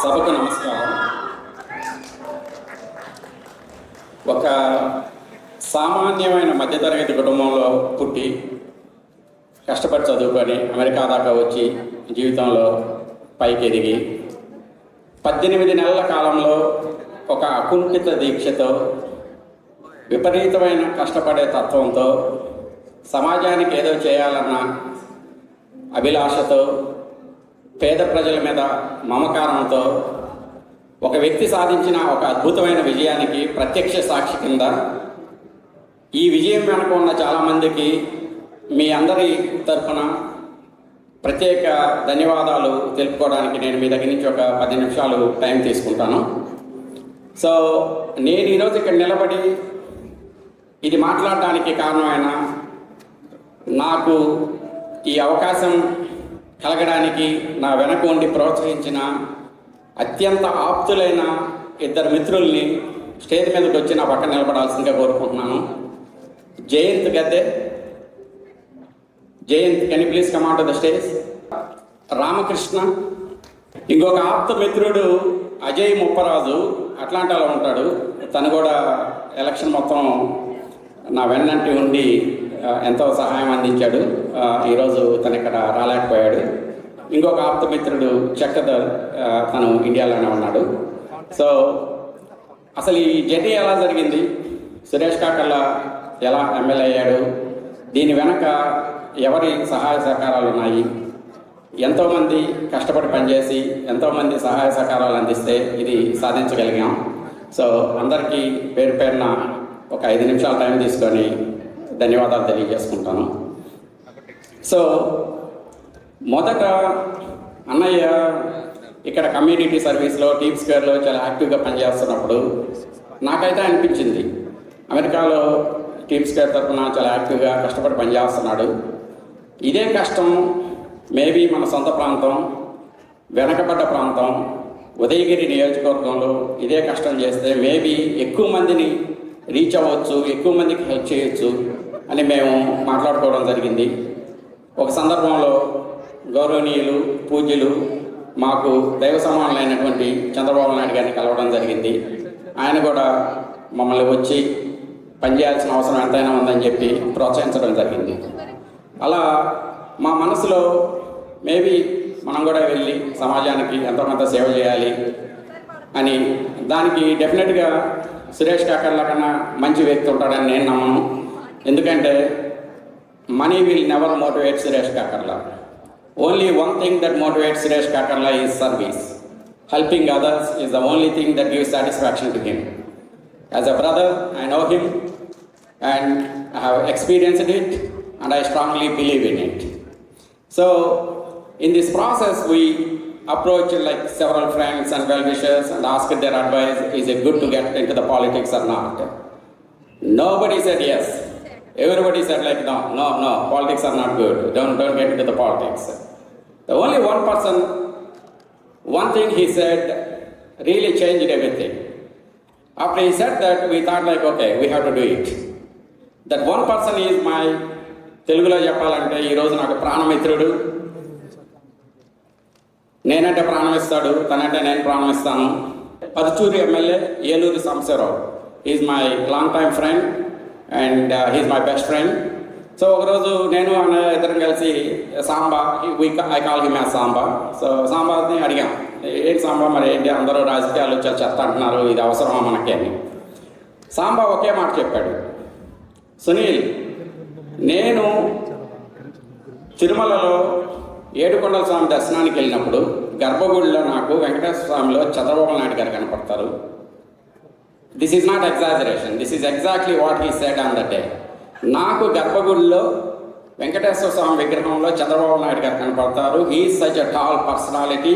సభకు నమస్కారం. ఒక సామాన్యమైన మధ్యతరగతి కుటుంబంలో పుట్టి కష్టపడి చదువుకొని అమెరికా దాకా వచ్చి జీవితంలో పైకి ఎదిగి 18 నెలల కాలంలో ఒక అకుంఠిత దీక్షతో విపరీతమైన కష్టపడే తత్వంతో సమాజానికి ఏదో చేయాలన్న అభిలాషతో పేద ప్రజల మీద మమకారంతో ఒక వ్యక్తి సాధించిన ఒక అద్భుతమైన విజయానికి ప్రత్యక్ష సాక్షి కింద ఈ విజయం వెనుక ఉన్న చాలామందికి మీ అందరి తరఫున ప్రత్యేక ధన్యవాదాలు తెలుపుకోవడానికి నేను మీ దగ్గర నుంచి ఒక 10 నిమిషాలు టైం తీసుకుంటాను. సో నేను ఈరోజు ఇక్కడ నిలబడి ఇది మాట్లాడడానికి కారణమైన నాకు ఈ అవకాశం కలగడానికి నా వెనక ఉండి ప్రోత్సహించిన అత్యంత ఆప్తులైన 2 మిత్రుల్ని స్టేజ్ మీదకి వచ్చి నా పక్కన నిలబడాల్సిందిగా కోరుకుంటున్నాను. Jayant Gadde, Jayant can you please come on to the stage. Ramakrishna, ఇంకొక ఆప్త మిత్రుడు అజయ్ ముప్పరాజు, అట్లాంటాలో ఉంటాడు. తను కూడా ఎలక్షన్ మొత్తం నా వెన్నంటి ఉండి ఎంతో సహాయం అందించాడు. ఈరోజు తను ఇక్కడ రాలేకపోయాడు. ఇంకొక ఆప్తమిత్రుడు చక్కదర్, తను ఇండియాలోనే ఉన్నాడు. సో అసలు ఈ జర్నీ ఎలా జరిగింది, సురేష్ కాకర్ల ఎలా ఎమ్మెల్యే అయ్యాడు, దీని వెనక ఎవరి సహాయ సహకారాలు ఉన్నాయి, ఎంతోమంది కష్టపడి పనిచేసి ఎంతోమంది సహాయ సహకారాలు అందిస్తే ఇది సాధించగలిగాం. సో అందరికీ పేరు పేరున ఒక 5 నిమిషాల టైం తీసుకొని ధన్యవాదాలు తెలియజేసుకుంటాను. సో మొదట అన్నయ్య ఇక్కడ కమ్యూనిటీ సర్వీస్లో టీమ్ స్క్వేర్లో చాలా యాక్టివ్గా పనిచేస్తున్నప్పుడు నాకైతే అనిపించింది అమెరికాలో టీమ్ స్క్వేర్ తరఫున చాలా యాక్టివ్గా కష్టపడి పనిచేస్తున్నాడు. ఇదే కష్టం మేబీ మన సొంత ప్రాంతం, వెనకబడ్డ ప్రాంతం ఉదయగిరి నియోజకవర్గంలో ఇదే కష్టం చేస్తే మేబీ ఎక్కువ మందిని రీచ్ అవ్వచ్చు, ఎక్కువ మందికి హెల్ప్ చేయొచ్చు అని మేము మాట్లాడుకోవడం జరిగింది. ఒక సందర్భంలో గౌరవనీయులు పూజ్యులు మాకు దైవ సమానులైనటువంటి చంద్రబాబు నాయుడు గారిని కలవడం జరిగింది. ఆయన కూడా మమ్మల్ని వచ్చి పనిచేయాల్సిన అవసరం ఎంతైనా ఉందని చెప్పి ప్రోత్సహించడం జరిగింది. అలా మా మనసులో మేబీ మనం కూడా వెళ్ళి సమాజానికి ఎంతో కొంత సేవ చేయాలి అని, దానికి డెఫినెట్గా సురేష్ కాకర్ల కన్నా మంచి వ్యక్తి ఉంటాడని నేను నమ్మను. ఎందుకంటే money will never motivate Suresh Kakarla. Only one thing that motivate Suresh Kakarla is service. Helping others is the only thing that gives satisfaction to him. As a brother I know him and I have experienced it and I strongly believe in it. So in this process we approached like several friends and well-wishers and asked their advice, is it good to get into the politics or not? Nobody said yes. Everybody said like no, politics are not good, don't get into the politics. The only one person, one thing he said really changed everything. After he said that, we thought like, okay, we have to do it. That one person is my, తెలుగులో చెప్పాలంటే ఈరోజు నాకు ప్రాణమిత్రుడు. నేనంటే ప్రాణం ఇస్తాడు, తనంటే నేను ప్రాణం ఇస్తాను. Paruchuru MLA Eluri Sambasivarao is my long time friend and he's my best friend. So ఒకరోజు నేను అన్నయ్య ఇద్దరం కలిసి Samba, I call him as Samba. So సాంబాని అడిగాం, ఏంటి సాంబా మరి ఏంటి అందరూ రాజకీయాలు చాలా చెత్త అంటున్నారు, ఇది అవసరమా మనకి అని. సాంబా ఒకే మాట చెప్పాడు, సునీల్, నేను తిరుమలలో ఏడుకొండల స్వామి దర్శనానికి వెళ్ళినప్పుడు గర్భగుడిలో నాకు వెంకటేశ్వర స్వామిలో చంద్రబాబు నాయుడు గారు కనపడతారు. This is not exaggeration, this is exactly what he said on the day. నాకు గర్భగుడిలో వెంకటేశ్వర స్వామి విగ్రహంలో చంద్రబాబు నాయుడు గారు కనపడతారు. He is such a tall personality.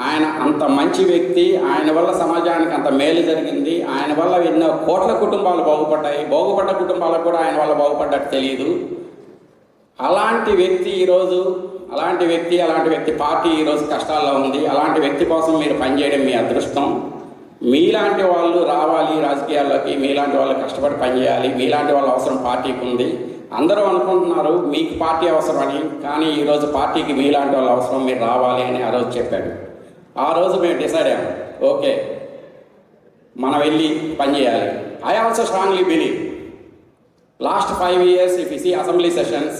ఆయన అంత మంచి వ్యక్తి, ఆయన వల్ల సమాజానికి అంత మేలు జరిగింది, ఆయన వల్ల ఎన్నో కోట్ల కుటుంబాలు బాగుపడ్డాయి, బాగుపడ్డ కుటుంబాలకు కూడా ఆయన వల్ల బాగుపడ్డట్టు తెలియదు. అలాంటి వ్యక్తి ఈరోజు, అలాంటి వ్యక్తి పార్టీ ఈరోజు కష్టాల్లో ఉంది. అలాంటి వ్యక్తి కోసం మీరు పనిచేయడం మీ అదృష్టం. మీలాంటి వాళ్ళు రావాలి రాజకీయాల్లోకి, మీలాంటి వాళ్ళు కష్టపడి పనిచేయాలి, మీలాంటి వాళ్ళ అవసరం పార్టీకి ఉంది. అందరూ అనుకుంటున్నారు మీకు పార్టీ అవసరమని, కానీ ఈరోజు పార్టీకి మీలాంటి వాళ్ళ అవసరం, మీరు రావాలి అని ఆ రోజు చెప్పాడు. ఆ రోజు మేము డిసైడ్ అయ్యాము, ఓకే మనం వెళ్ళి పని చేయాలి. I also strongly believe last 5 years if you see assembly sessions,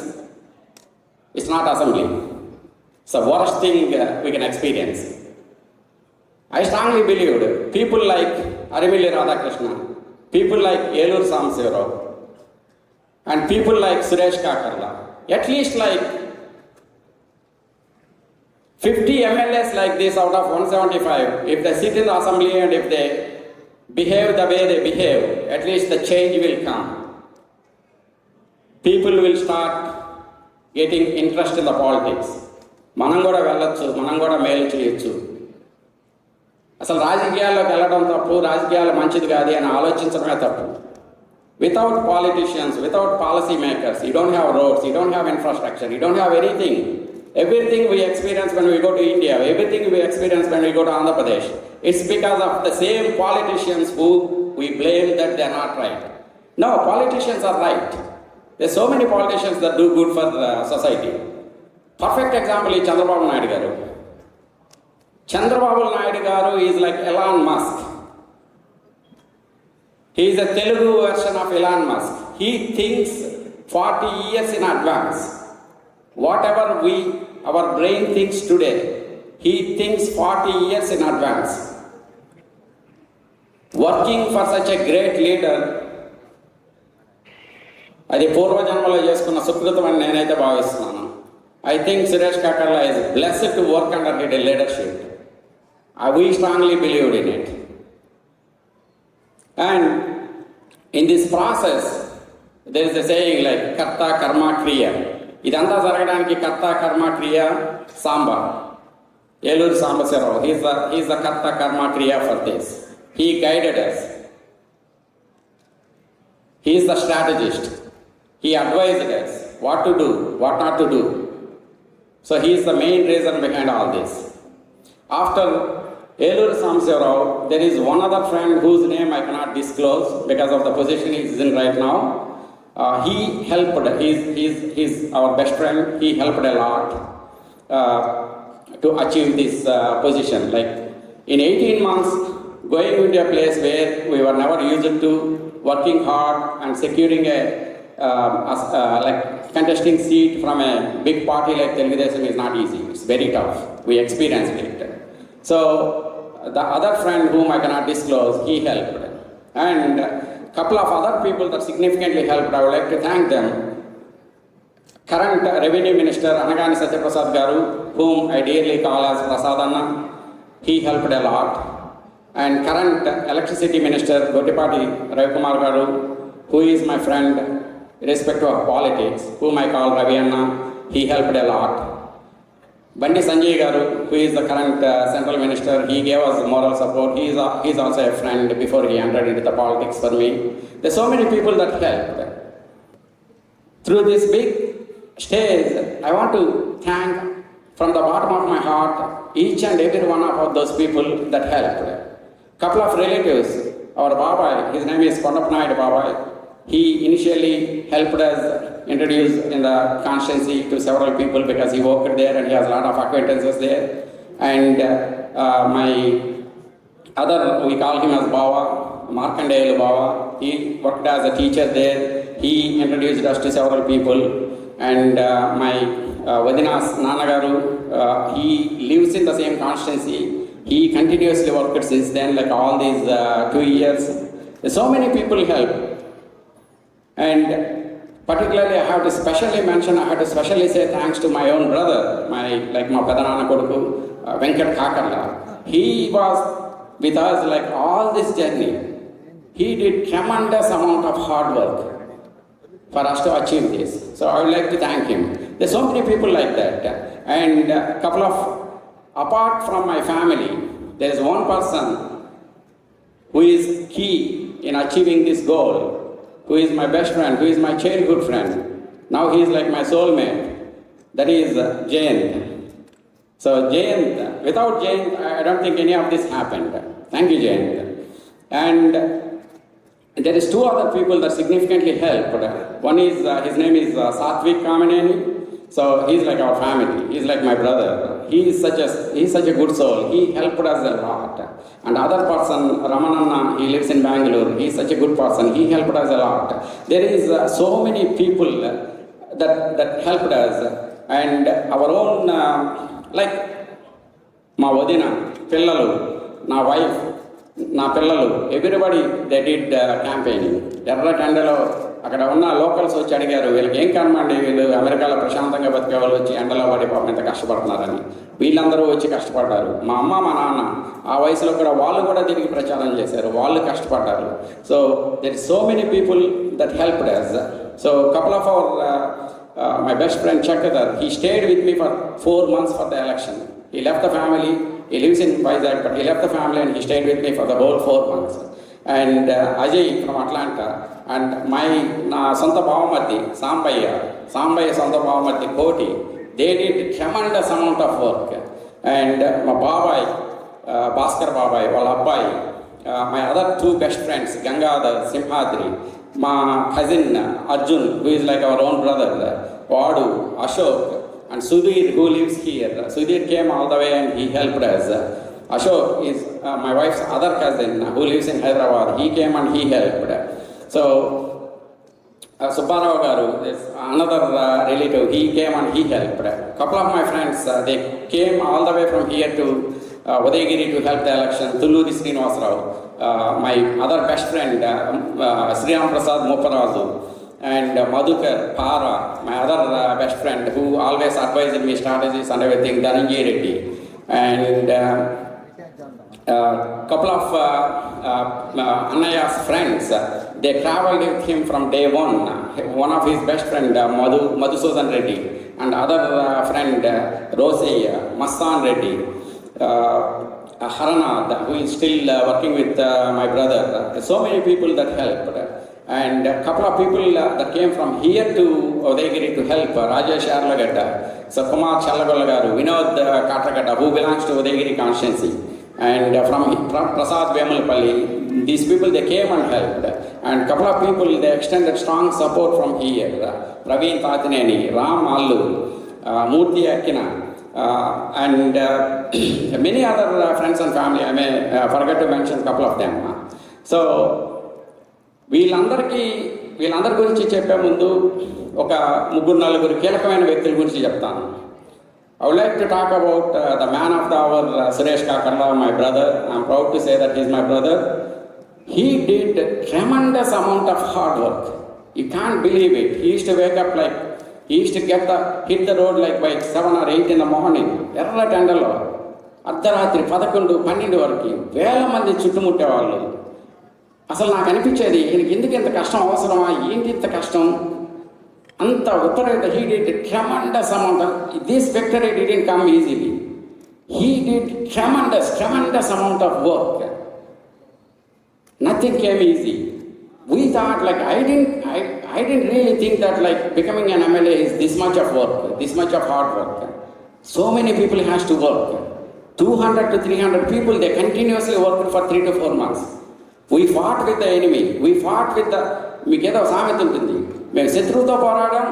it's not assembly. It's the worst thing we can experience. I strongly believed people like Arimilli Radhakrishna, people like Elur Samsirao, and people like Suresh Kakarla, at least like 50 MLAs like this out of 175, if they sit in the assembly and if they behave the way they behave, at least the change will come. People will start getting interest in the politics. మనం కూడా వెళ్ళొచ్చు, మనం కూడా మేలు చేయొచ్చు. అసలు రాజకీయాల్లోకి వెళ్ళడం తప్పు, రాజకీయాలు మంచిది కాదు అని ఆలోచించడమే తప్పు. Without politicians, without policy makers, you don't have roads, you don't have infrastructure, you don't have anything. Everything we experience when we go to India, everything we experience when we go to Andhra Pradesh, it's because of the same politicians who we blame that they are not right. No, politicians are right. There are so many politicians that do good for the society. Perfect example is Chandrababu Naidu garu. Chandrababu Naidu garu is like Elon Musk. He is a Telugu version of Elon Musk. He thinks 40 years in advance. Whatever our brain thinks today, he thinks 40 years in advance. Working for such a great leader, అది పూర్వజన్మలో చేసుకున్న సుకృతం అని నేనైతే భావిస్తున్నాను. I think Suresh Kakarla is blessed to work under his leadership. We strongly believed in it. And in this process, there is a saying like karta karma kriya. ఇదంతా జరగడానికి కర్త కర్మ క్రియ సాంబా, ఏలూరు సాంబశివరావు. హీస్ ద కర్త కర్మ క్రియ for this. He guided us. He is the strategist. He advised us what to do, what not to do. So he is the main reason behind all this. After Elur Samsirao, there is one other friend whose name I cannot disclose because of the position he is in right now. He helped, he's our best friend, he helped a lot to achieve this position. Like in 18 months, going into a place where we were never used to, working hard and securing like contesting seat from a big party like Telugu Desam is not easy. It's very tough. We experienced it. So the other friend whom I cannot disclose, he helped. And couple of other people that significantly helped, I would like to thank them. Current Revenue Minister Anagani Satyaprasad Garu, whom I dearly call as Prasadanna, he helped a lot. And current Electricity Minister Gottipati Ravikumar Garu, who is my friend irrespective of politics, whom I call Ravi Anna, he helped a lot. Bandi Sanjay Garu, who is the current Central Minister, he gave us moral support. He is also a friend before he entered into the politics for me. There are so many people that helped. Through this big stage, I want to thank from the bottom of my heart each and every one of those people that helped. Couple of relatives, our Babai, his name is Kondapnayudu Babai. He initially helped us introduce in the constituency to several people because he worked there and he has a lot of acquaintances there. And my other, we call him as Baba, Markandeyalu Baba. He worked as a teacher there. He introduced us to several people. And my Vadinas Nanagaru, he lives in the same constituency. He continuously worked since then, like all these 2 years. So many people helped. And particularly I have to specially mention, I have to specially say thanks to my own brother, my Padanana Koduku, Venkat Kakarla. He was with us like all this journey. He did tremendous amount of hard work for us to achieve this. So I would like to thank him. There's so many people like that. And a couple of, apart from my family, there is one person who is key in achieving this goal, who is my best friend, who is my childhood friend. Now he is like my soulmate. That is Jayant. So Jayant, without Jayant, I don't think any of this happened. Thank you, Jayant. And there is two other people that significantly helped. One is, his name is Satvik Kamaneni. So he's like our family. He's like my brother. He is such a good soul. He helped us a lot. And other person, Ramananna, he lives in Bangalore. He is such a good person. He helped us a lot. There is so many people that helped us. And our own, like మా వదిన పిల్లలు, నా wife, నా పిల్లలు, everybody they did campaigning. ఎర్ర టెండలో అక్కడ ఉన్న locals వచ్చి అడిగారు, వీళ్ళకి ఏం కర్మండి, వీళ్ళు అమెరికాలో ప్రశాంతంగా బతికే వాళ్ళు వచ్చి ఎండలో పడి పాపం ఎంత కష్టపడుతున్నారని. వీళ్ళందరూ వచ్చి కష్టపడ్డారు. మా అమ్మ, మా నాన్న ఆ వయసులో కూడా వాళ్ళు కూడా తిరిగి ప్రచారం చేశారు, వాళ్ళు కష్టపడ్డారు. So there is so many people that helped us. So couple of our my best friend Chakadhar, he stayed with me for 4 months for the election. He left the family, he lives in Vizag, but he left the family and he stayed with me for the whole 4 months. And Ajay from Atlanta, and na Santa Bavamarthi, Sambaya Santa Bavamarthi Koti, they did tremendous amount of work. And my Babai, Bhaskar Babai, Valabbai, my other 2 best friends, Gangadhar, Simhadri, my cousin Arjun, who is like our own brother, Vadu, Ashok, and Sudhir, who lives here. Sudhir came all the way and he helped us. Ashok is my wife's other cousin who lives in Hyderabad. He came and he helped. So Subbarao Garu is another relative. He came and he helped. Couple of my friends, they came all the way from here to Udaygiri to help the election. Tulluri Srinivasarao, my other best friend, Sriram Prasad Moparazu, and Madhukar Para, my other best friend who always advised me strategies and everything, Dhananjay Reddy, and couple of Annaya's friends, they travelled with him from day one. One of his best friend, Madhusudan Reddy, and other friend, Rosie Mastan Reddy, Haranad, who is still working with my brother. So many people that helped. And a couple of people that came from here to Udaygiri to help, Rajesh Arlagadda, so Kumar Challagolagaru, Vinod Katragadda, who belongs to Udaygiri constituency, and from Prasad Vemalpalli, these people, they came and helped. And a couple of people, they extended strong support from here, Praveen Tathineni, Ram Allu, Murthy Akkina, and many other friends and family. I may forget to mention a couple of them. So వీళ్ళందరి గురించి చెప్పే ముందు ఒక 3-4 కీలకమైన వ్యక్తుల గురించి చెప్తాను. I would like to talk about the man of the hour, Suresh Kakarla, my brother. I am proud to say that he is my brother. He did tremendous amount of hard work. You can't believe it. He used to wake up like, he used to hit the road like by 7 or 8 in the morning. ఎర్ర టెండలో అర్ధరాత్రి 11-12 వరకు వేల మంది చుట్టుముట్టేవాళ్ళు. అసలు నాకు అనిపించేది, ఈయనకి ఎందుకు ఇంత కష్టం అవసరమా, ఏంటి ఇంత కష్టం అంత ఉత్తరైతే. He did tremendous amount of this victory didn't come easily. He did tremendous amount of work. Nothing came easy. We thought like I didn't really think that like becoming an MLA is this much of work, this much of hard work. So many people has to work. 200 to 300 people, they continuously worked for 3 to 4 months. We fought with the enemy. We fought with the, మీకేదో సామెత ఉంటుంది, మేము శత్రువుతో పోరాడాం,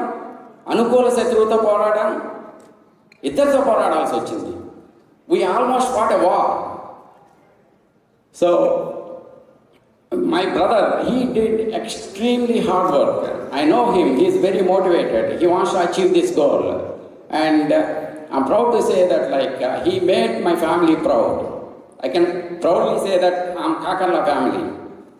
అనుకూల శత్రువుతో పోరాడాం, ఇద్దరితో పోరాడాల్సి వచ్చింది. We almost fought a war. So my brother, he did extremely hard work. I know him. He is very motivated. He wants to achieve this goal. And I'm proud to say that like he made my family proud. I can proudly say that I'm Kakarla family.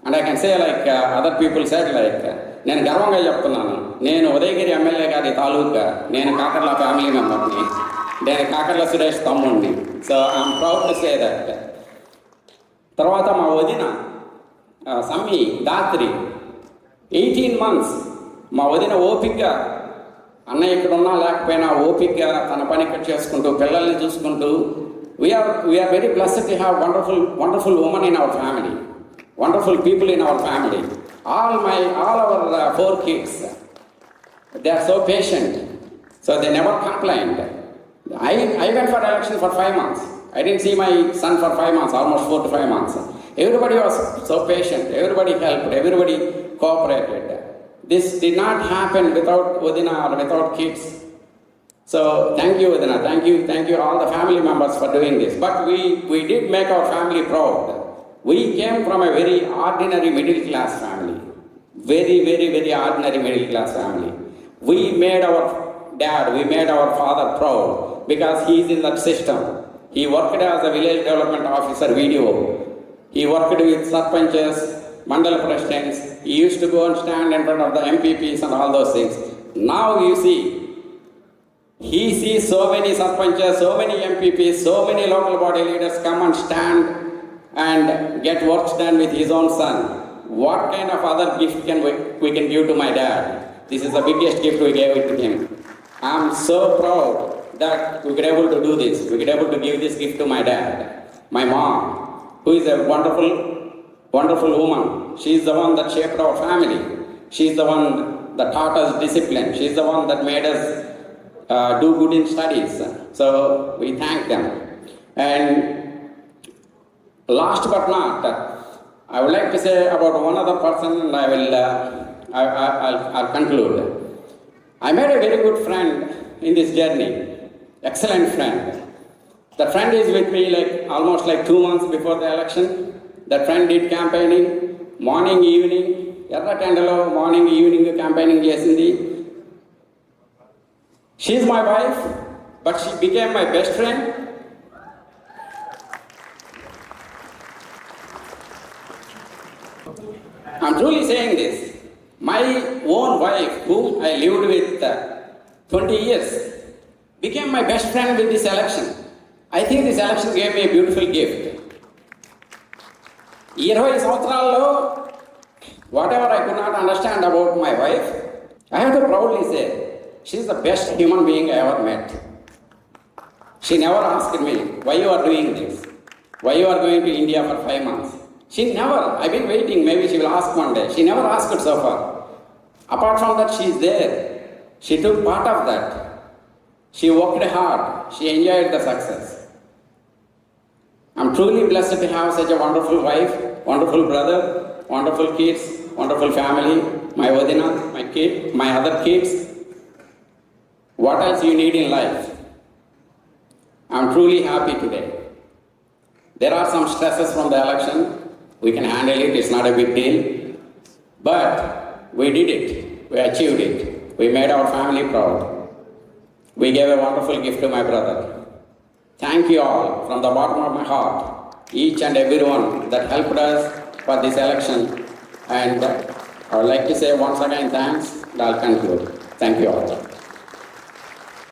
And I can say like other people said like, నేను గర్వంగా చెప్తున్నాను, నేను Udayagiri MLA గారి తాలూకా, నేను Kakarla family మెంబర్ని, నేను కాకర్ల సురేష్ తమ్ముడిని. So I'm proud to say that. తర్వాత మా వదిన సమ్మి దాత్రి 18 months మా వదిన ఓపిక్గా, అన్నయ్య ఇక్కడ ఉన్నా లేకపోయినా ఓపిక్గా తన పని ఇక్కడ చేసుకుంటూ పిల్లల్ని చూసుకుంటూ, we are very blessed to have wonderful women in our family, wonderful people in our family. All our 4 kids, they are so patient, so they never complained. I went for election for 5 months. I didn't see my son for 5 months, almost 4 to 5 months. Everybody was so patient, everybody helped, everybody cooperated. This did not happen without Udina or without kids. So thank you, Vedana. Thank you all the family members for doing this. But we did make our family proud. We came from a very ordinary middle class family. Very ordinary middle class family. We made our dad, we made our father proud because he is in that system. He worked as a village development officer video. He worked with sarpanches, mandal presidents. He used to go and stand in front of the MPPs and all those things. Now you see, he sees so many sarpanches, so many MPPs, so many local body leaders come and stand and get works done with his own son. What kind of other gift can we can give to my dad? This is the biggest gift we gave it to him. I'm so proud that we were able to do this. We were able to give this gift to my dad. My mom, who is a wonderful woman. She is the one that shaped our family. She is the one that taught us discipline. She is the one that made us do good in studies. So we thank them. And last but not, I would like to say about one other person, and I'll conclude. I made a very good friend in this journey, excellent friend. The friend is with me almost 2 months before the election. That friend did campaigning, morning, evening, Erra Tendalo, morning, evening campaigning chesindi. She is my wife, but she became my best friend. I'm truly saying this. My own wife, whom I lived with 20 years, became my best friend with this election. I think this election gave me a beautiful gift. 20 సంవత్సరాల్లో whatever I could not understand about my wife, I have to proudly say, she is the best human being I ever met. She never asked me, why you are doing this? Why you are going to India for 5 months? She never, I've been waiting, maybe she will ask one day. She never asked so far. Apart from that, she is there. She took part of that. She worked hard. She enjoyed the success. I'm truly blessed to have such a wonderful wife, wonderful brother, wonderful kids, wonderful family, my Vadina, my kid, my other kids. What else you need in life? I'm truly happy today. There are some stresses from the election. We can handle it, it's not a big deal. But we did it, we achieved it. We made our family proud. We gave a wonderful gift to my brother. Thank you all from the bottom of my heart, each and everyone that helped us for this election. And I would like to say once again thanks, and I'll conclude. Thank you all.